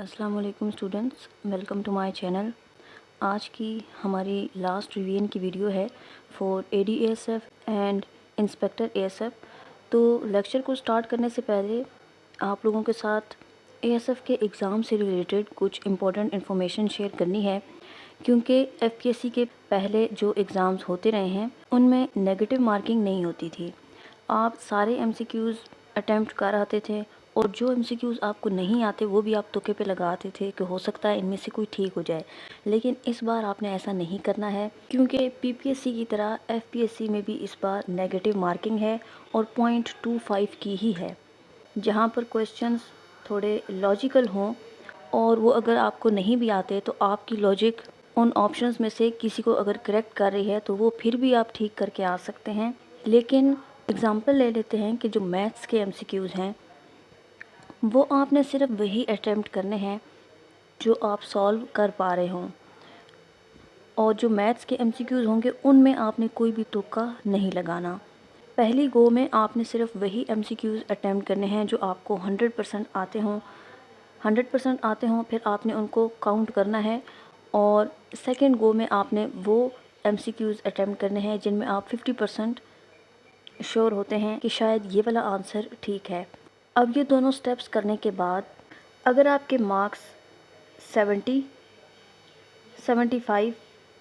अस्सलाम वालेकुम students, welcome to my channel. आज की हमारी लास्ट रिवीजन की वीडियो है for ADSF and inspector ASF. तो लेक्चर को स्टार्ट करने से पहले आप लोगों के साथ एएसएफ के एग्ज़ाम से रिलेटेड कुछ इम्पोर्टेंट इन्फॉर्मेशन शेयर करनी है, क्योंकि एफपीएससी के पहले जो एग्ज़ाम्स होते रहे हैं उनमें नेगेटिव मार्किंग नहीं होती थी। आप सारे एमसीक्यूज़ अटैम्प्ट कर आते थे और जो एमसीक्यूज़ आपको नहीं आते वो भी आप तुक्के पे लगाते थे कि हो सकता है इनमें से कोई ठीक हो जाए। लेकिन इस बार आपने ऐसा नहीं करना है, क्योंकि पीपीएससी की तरह एफपीएससी में भी इस बार नेगेटिव मार्किंग है और 0.25 की ही है। जहाँ पर क्वेश्चंस थोड़े लॉजिकल हों और वो अगर आपको नहीं भी आते तो आपकी लॉजिक उन ऑप्शंस में से किसी को अगर करेक्ट कर रही है तो वो फिर भी आप ठीक करके आ सकते हैं। लेकिन एग्ज़ाम्पल ले लेते हैं कि जो मैथ्स के एमसीक्यूज़ हैं वो आपने सिर्फ वही अटैम्प्ट करने हैं जो आप सॉल्व कर पा रहे हों, और जो मैथ्स के एमसीक्यूज़ होंगे उनमें आपने कोई भी तुक्का नहीं लगाना। पहली गो में आपने सिर्फ वही एमसीक्यूज़ अटैम्प्ट करने हैं जो आपको 100% आते हों। 100% आते हों फिर आपने उनको काउंट करना है, और सेकेंड गो में आपने वो एमसीक्यूज़ अटैम्प्ट करने हैं जिनमें आप 50% श्योर होते हैं कि शायद ये वाला आंसर ठीक है। अब ये दोनों स्टेप्स करने के बाद अगर आपके मार्क्स 70, 75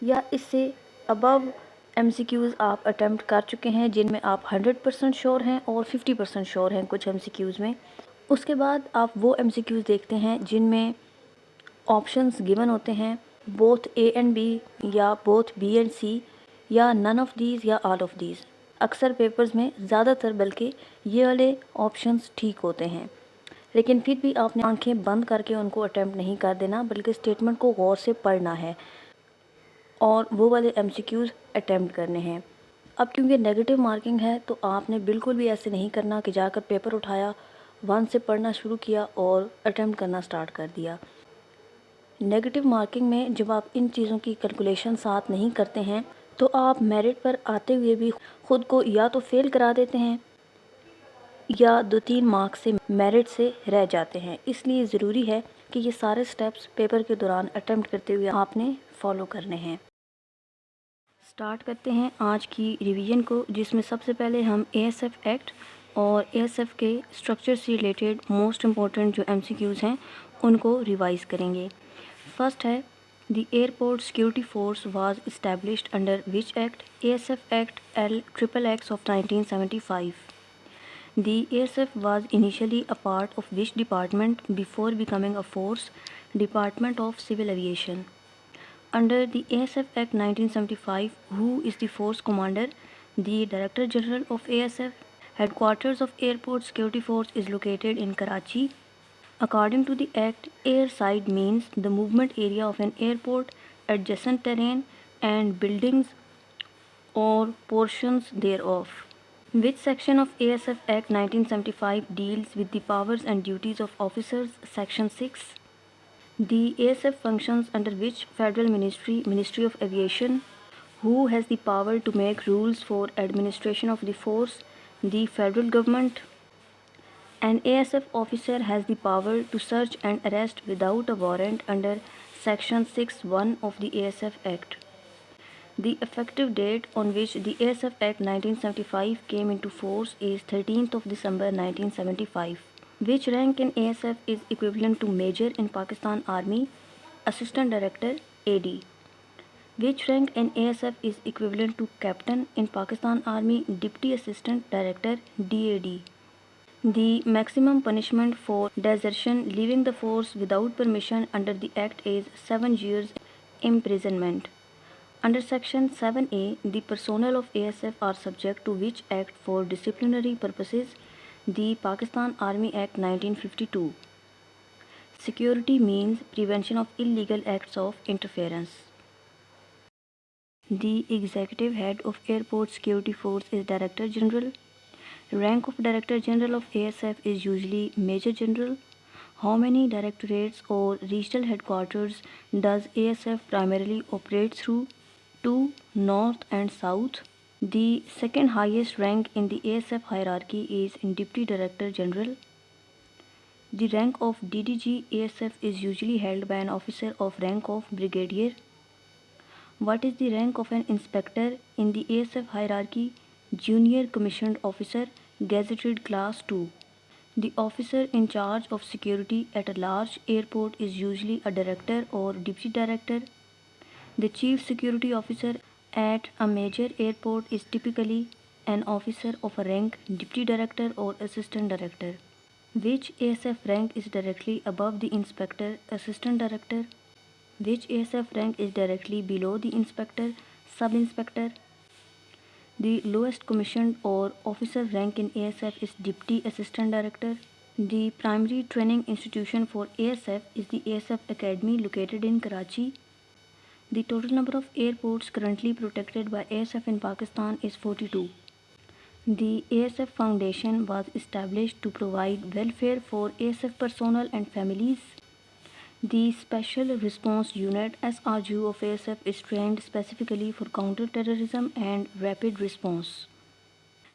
या इससे अबव एमसीक्यूज़ आप अटैम्प्ट कर चुके हैं जिनमें आप 100% श्योर हैं और 50% श्योर हैं कुछ एमसीक्यूज़ में, उसके बाद आप वो एमसीक्यूज़ देखते हैं जिनमें ऑप्शंस गिवन होते हैं बोथ ए एंड बी या बोथ बी एंड सी या नन ऑफ दीज या ऑल ऑफ दीज। अक्सर पेपर्स में ज़्यादातर बल्कि ये वाले ऑप्शंस ठीक होते हैं, लेकिन फिर भी आपने आंखें बंद करके उनको अटैम्प्ट नहीं कर देना, बल्कि स्टेटमेंट को गौर से पढ़ना है और वो वाले एमसीक्यूज़ अटैम्प्ट करने हैं। अब क्योंकि नेगेटिव मार्किंग है तो आपने बिल्कुल भी ऐसे नहीं करना कि जाकर पेपर उठाया, वन से पढ़ना शुरू किया और अटैम्प्ट करना स्टार्ट कर दिया। नेगेटिव मार्किंग में जब आप इन चीज़ों की कैलकुलेशन साथ नहीं करते हैं तो आप मेरिट पर आते हुए भी ख़ुद को या तो फेल करा देते हैं या 2-3 मार्क्स से मेरिट से रह जाते हैं। इसलिए ज़रूरी है कि ये सारे स्टेप्स पेपर के दौरान अटेम्प्ट करते हुए आपने फॉलो करने हैं। स्टार्ट करते हैं आज की रिवीजन को, जिसमें सबसे पहले हम एएसएफ एक्ट और एएसएफ के स्ट्रक्चर से रिलेटेड मोस्ट इम्पॉर्टेंट जो एमसीक्यूज़ हैं उनको रिवाइज़ करेंगे। फर्स्ट है the airport security force was established under which act? ASF act LXXX of 1975। The ASF was initially a part of which department before becoming a force? Department of Civil Aviation. Under the ASF Act 1975, who is the force commander? The Director General of ASF. Headquarters of Airport Security Force is located in Karachi. According to the Act, airside means the movement area of an airport, adjacent terrain and buildings or portions thereof. Which section of ASF Act 1975 deals with the powers and duties of officers? Section 6. The ASF functions under which federal ministry? Ministry of Aviation. Who has the power to make rules for administration of the force? The federal government. An ASF officer has the power to search and arrest without a warrant under Section 6(1) of the ASF Act. The effective date on which the ASF Act 1975 came into force is 13th of December 1975. Which rank in ASF is equivalent to Major in Pakistan Army? Assistant Director AD. Which rank in ASF is equivalent to Captain in Pakistan Army? Deputy Assistant Director DAD. The maximum punishment for desertion, leaving the force without permission under the Act is 7 years imprisonment. Under Section 7A, the personnel of ASF are subject to which Act for disciplinary purposes? The Pakistan Army Act 1952. Security means prevention of illegal acts of interference. The executive head of Airport Security Force is Director General. Rank of Director General of ASF is usually Major General. How many directorates or regional headquarters does ASF primarily operate through? 2, North and South. The second highest rank in the ASF hierarchy is Deputy Director General. The rank of DDG ASF is usually held by an officer of rank of brigadier. What is the rank of an inspector in the ASF hierarchy? Junior commissioned officer, gazetted class 2. The officer in charge of security at a large airport is usually a director or deputy director. The chief security officer at a major airport is typically an officer of a rank deputy director or assistant director. Which ASF rank is directly above the inspector assistant director? Which ASF rank is directly below the inspector sub inspector? The lowest commissioned or officer rank in ASF is deputy assistant director. The primary training institution for ASF is the ASF Academy located in Karachi. The total number of airports currently protected by ASF in Pakistan is 42. The ASF Foundation was established to provide welfare for ASF personnel and families. The Special Response Unit SRU of ASF is trained specifically for counter-terrorism and rapid response.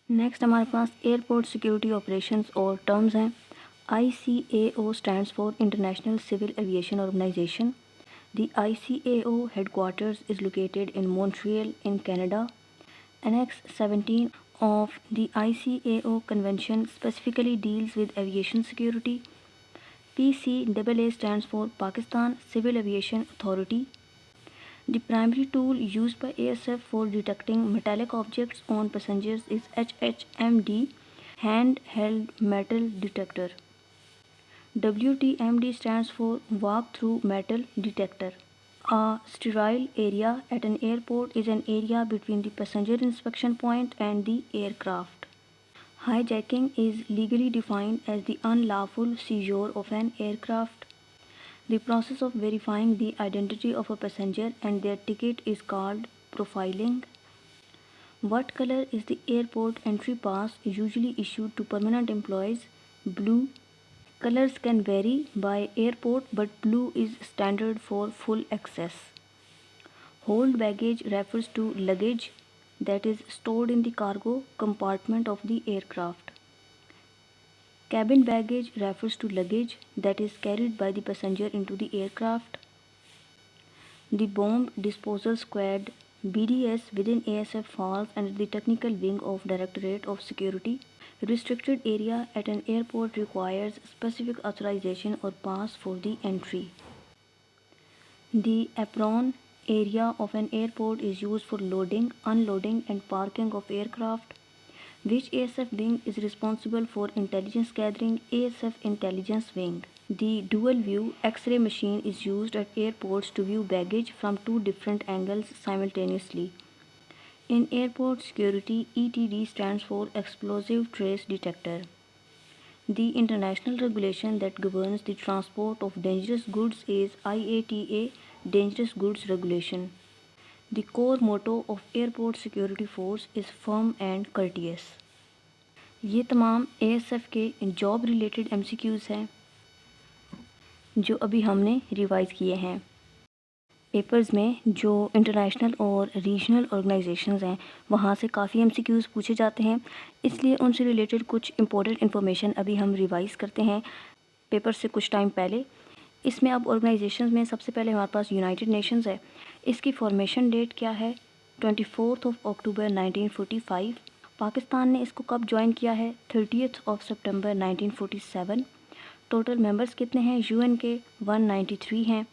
Next हमारे पास airport security operations और terms हैं. ICAO stands for International Civil Aviation Organization. The ICAO headquarters is located in Montreal in Canada. Annex 17 of the ICAO convention specifically deals with aviation security. PCAA stands for Pakistan Civil Aviation Authority. The primary tool used by ASF for detecting metallic objects on passengers is HHMD, handheld metal detector. WTMD stands for walk-through metal detector. A sterile area at an airport is an area between the passenger inspection point and the aircraft. Hijacking is legally defined as the unlawful seizure of an aircraft. The process of verifying the identity of a passenger and their ticket is called profiling. What color is the airport entry pass usually issued to permanent employees? Blue. Colors can vary by airport, but blue is standard for full access. Hold baggage refers to luggage that is stored in the cargo compartment of the aircraft. Cabin baggage refers to luggage that is carried by the passenger into the aircraft. The Bomb Disposal Squad BDS within ASF falls under the technical wing of Directorate of Security. Restricted area at an airport requires specific authorization or pass for the entry. The apron area of an airport is used for loading, unloading and parking of aircraft. Which ASF wing is responsible for intelligence gathering? ASF Intelligence Wing. The dual view X-ray machine is used at airports to view baggage from two different angles simultaneously. In airport security, ETD stands for Explosive Trace Detector. The international regulation that governs the transport of dangerous goods is IATA Dangerous Goods Regulation. The core motto of Airport Security Force is firm and courteous. ये तमाम ASF के job related MCQs हैं जो अभी हमने revise किए हैं. Papers में जो इंटरनेशनल और रीजनल ऑर्गेनाइजेशंस हैं वहाँ से काफ़ी MCQs पूछे जाते हैं, इसलिए उनसे रिलेटेड कुछ इंपॉर्टेंट इन्फॉर्मेशन अभी हम रिवाइज़ करते हैं पेपर से कुछ टाइम पहले. इसमें अब ऑर्गेनाइजेशंस में सबसे पहले हमारे पास यूनाइटेड नेशंस है. इसकी फॉर्मेशन डेट क्या है? 24 अक्टूबर 1945. पाकिस्तान ने इसको कब ज्वाइन किया है? 30 सितंबर 1947. टोटल मेंबर्स कितने हैं यूएन के? 193 हैं.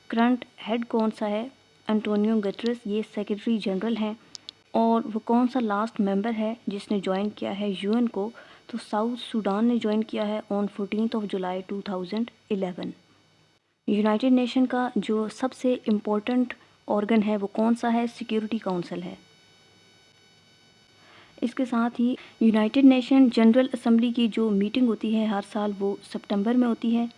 करंट हेड कौन सा है? एंटोनियो गुटेरेस, ये सेक्रेटरी जनरल हैं. और वो कौन सा लास्ट मेंबर है जिसने ज्वाइन किया है यूएन को? तो साउथ सूडान ने ज्वाइन किया है ऑन 14 जुलाई 2011. यूनाइटेड नेशन का जो सबसे इम्पोर्टेंट ऑर्गन है वो कौन सा है? सिक्योरिटी काउंसिल है. इसके साथ ही यूनाइटेड नेशन जनरल असम्बली की जो मीटिंग होती है हर साल वो सितंबर में होती है.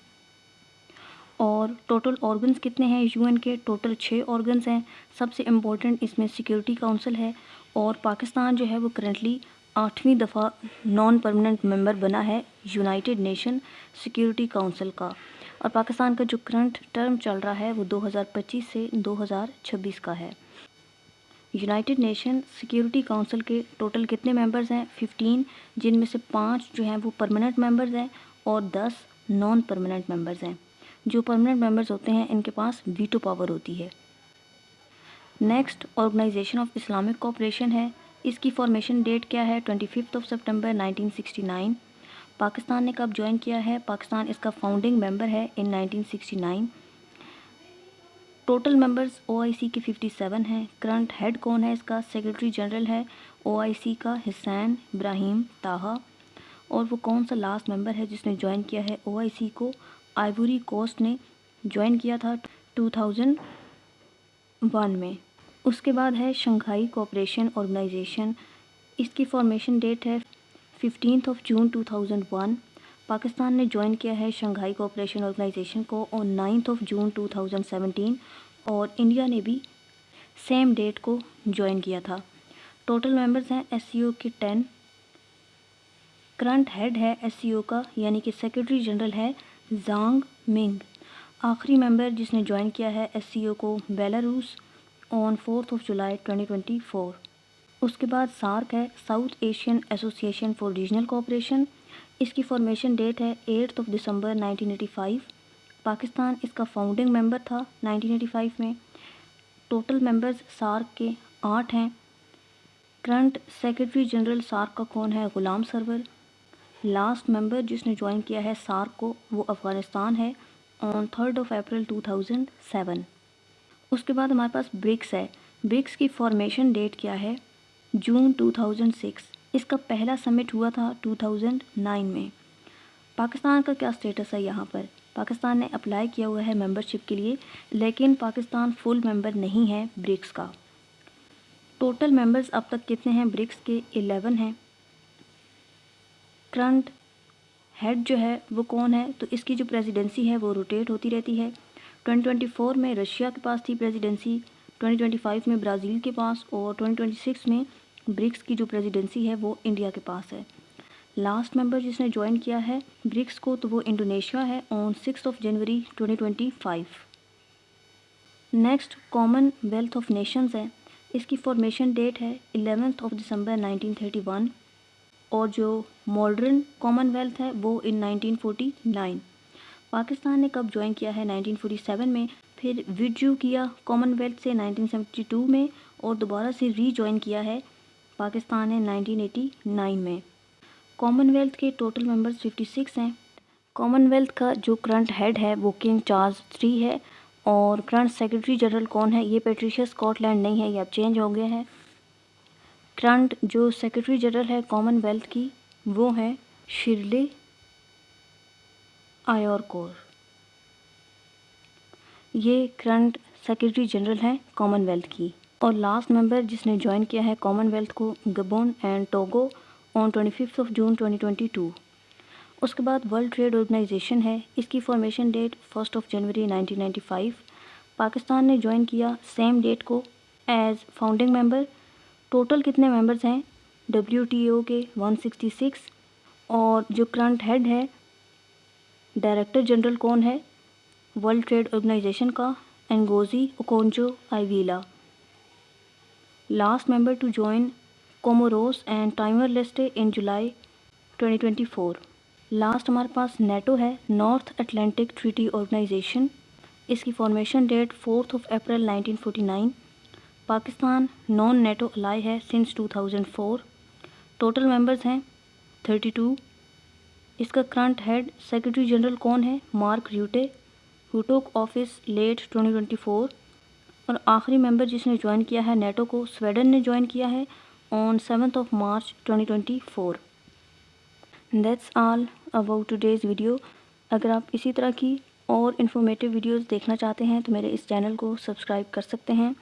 और टोटल ऑर्गन्स कितने हैं यूएन के? टोटल 6 ऑर्गन्स हैं. सबसे इम्पोर्टेंट इसमें सिक्योरिटी काउंसिल है और पाकिस्तान जो है वो करंटली 8वीं दफ़ा नॉन परमानेंट मेंबर बना है यूनाइटेड नेशन सिक्योरिटी काउंसिल का. और पाकिस्तान का जो करंट टर्म चल रहा है वो 2025 से 2026 का है. यूनाइटेड नेशन सिक्योरिटी काउंसिल के टोटल कितने मेंबर्स हैं? 15, जिनमें से 5 जो हैं वो परमानेंट मेंबर्स हैं और 10 नॉन परमानेंट मेंबर्स हैं। जो परमानेंट मेंबर्स होते हैं इनके पास वीटो पावर होती है। Next organisation of Islamic cooperation है। इसकी फॉर्मेशन डेट क्या है? 25 सितंबर 1969। पाकिस्तान ने कब ज्वाइन किया है? पाकिस्तान इसका फाउंडिंग मेंबर है इन 1969। टोटल मेंबर्स OIC के 57 हैं। करंट हेड कौन है इसका? सेक्रेटरी जनरल है OIC का हुसैन इब्राहिम ताहा। और वो कौन सा लास्ट मेंबर है जिसने ज्वाइन किया है OIC को? आइवरी कोस्ट ने ज्वाइन किया था 2001 में। उसके बाद है शंघाई कोऑपरेशन ऑर्गेनाइजेशन। इसकी फॉर्मेशन डेट है 15 जून 2001। पाकिस्तान ने ज्वाइन किया है शंघाई कोऑपरेशन ऑर्गेनाइजेशन को और 9 जून 2017 और इंडिया ने भी सेम डेट को ज्वाइन किया था। टोटल मेंबर्स हैं SCO के 10। करंट हेड है SCO का यानी कि सेक्रेटरी जनरल है जांग मिंग। आखिरी मेंबर जिसने ज्वाइन किया है SCO को बेलारूस ऑन 4 जुलाई 2024। उसके बाद सार्क है, south Asian association for regional cooperation. इसकी फॉर्मेशन डेट है 8 दिसंबर 1985। पाकिस्तान इसका फाउंडिंग मेंबर था 1985 में। टोटल मेंबर्स सार्क के 8 हैं। करंट सेक्रेटरी जनरल सार्क का कौन है? गुलाम सरवर। लास्ट मेंबर जिसने ज्वाइन किया है सार्क को वो अफ़गानिस्तान है ऑन 3 अप्रैल 2007। उसके बाद हमारे पास ब्रिक्स है। ब्रिक्स की फॉर्मेशन डेट क्या है? जून 2006। इसका पहला समिट हुआ था 2009 में। पाकिस्तान का क्या स्टेटस है यहाँ पर? पाकिस्तान ने अप्लाई किया हुआ है मेंबरशिप के लिए, लेकिन पाकिस्तान फुल मेंबर नहीं है ब्रिक्स का। टोटल मेंबर्स अब तक कितने हैं ब्रिक्स के? 11 हैं। करंट हेड जो है वो कौन है? तो इसकी जो प्रेसिडेंसी है वो रोटेट होती रहती है। 2024 में रशिया के पास थी प्रेसिडेंसी, 2025 में ब्राज़ील के पास और 2026 में ब्रिक्स की जो प्रेसिडेंसी है वो इंडिया के पास है। लास्ट मेंबर जिसने ज्वाइन किया है ब्रिक्स को तो वो इंडोनेशिया है on 6 January 2025। Next Commonwealth of Nations है। इसकी फॉर्मेशन डेट है 11 दिसंबर 1931 और जो मॉडर्न कॉमनवेल्थ है वो इन 1949। पाकिस्तान ने कब ज्वाइन किया है? 1947 में। फिर विड्रू किया कॉमनवेल्थ से 1972 में और दोबारा से रीजॉइन किया है पाकिस्तान ने 1989 में। कॉमनवेल्थ के टोटल मेंबर्स 56 हैं। कॉमनवेल्थ का जो करंट हेड है वो किंग चार्ल्स III है और करंट सेक्रेटरी जनरल कौन है? ये पैट्रिशिया स्कॉटलैंड नहीं है, ये अब चेंज हो गया है। करंट जो सेक्रेटरी जनरल है कॉमनवेल्थ की वो है शिरले आयोरकोर। ये करंट सेक्रेटरी जनरल हैं कॉमनवेल्थ की। और लास्ट मेंबर जिसने ज्वाइन किया है कॉमनवेल्थ को गबोन एंड टोगो ऑन 25 जून 2022। उसके बाद वर्ल्ड ट्रेड ऑर्गेनाइजेशन है। इसकी फॉर्मेशन डेट 1 जनवरी 1995। पाकिस्तान ने ज्वाइन किया सेम डेट को एज फाउंडिंग मेंबर। टोटल कितने मेंबर्स हैं WTO के? 166। और जो करंट हेड है डायरेक्टर जनरल कौन है वर्ल्ड ट्रेड ऑर्गेनाइजेशन का? Ngozi Okonjo Iweala. Last member to join Comoros and Timor Leste in July 2024। Last हमारे पास नेटो है, नॉर्थ अटलांटिक ट्रीटी ऑर्गेनाइजेशन। इसकी formation date 4 April 1949। Pakistan non NATO ally है since 2004। Total members हैं 32। इसका करंट हेड सेक्रेटरी जनरल कौन है? Mark Rutte, who took office late 2024। और आखिरी मेंबर जिसने ज्वाइन किया है नेटो को स्वीडन ने ज्वाइन किया है on 7 March 2024। That's all about today's video. अगर आप इसी तरह की और इन्फॉर्मेटिव वीडियोस देखना चाहते हैं तो मेरे इस चैनल को सब्सक्राइब कर सकते हैं।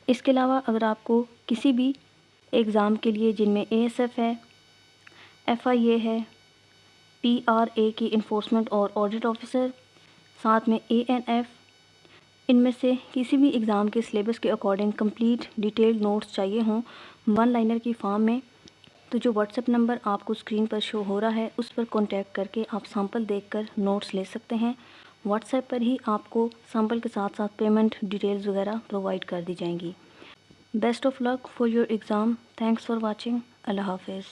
इसके अलावा अगर आपको किसी भी एग्ज़ाम के लिए जिनमें ASF है, FIA है, PRA की इन्फोर्समेंट और ऑडिट ऑफिसर, साथ में ANF, इनमें से किसी भी एग्ज़ाम के सिलेबस के अकॉर्डिंग कंप्लीट डिटेल्ड नोट्स चाहिए हों 1 लाइनर की फॉर्म में, तो जो व्हाट्सएप नंबर आपको स्क्रीन पर शो हो रहा है उस पर कॉन्टैक्ट करके आप सैंपल देखकर नोट्स ले सकते हैं। व्हाट्सएप पर ही आपको सैंपल के साथ साथ पेमेंट डिटेल्स वगैरह प्रोवाइड कर दी जाएंगी। Best of luck for your exam. Thanks for watching. अल्लाह हाफिज़।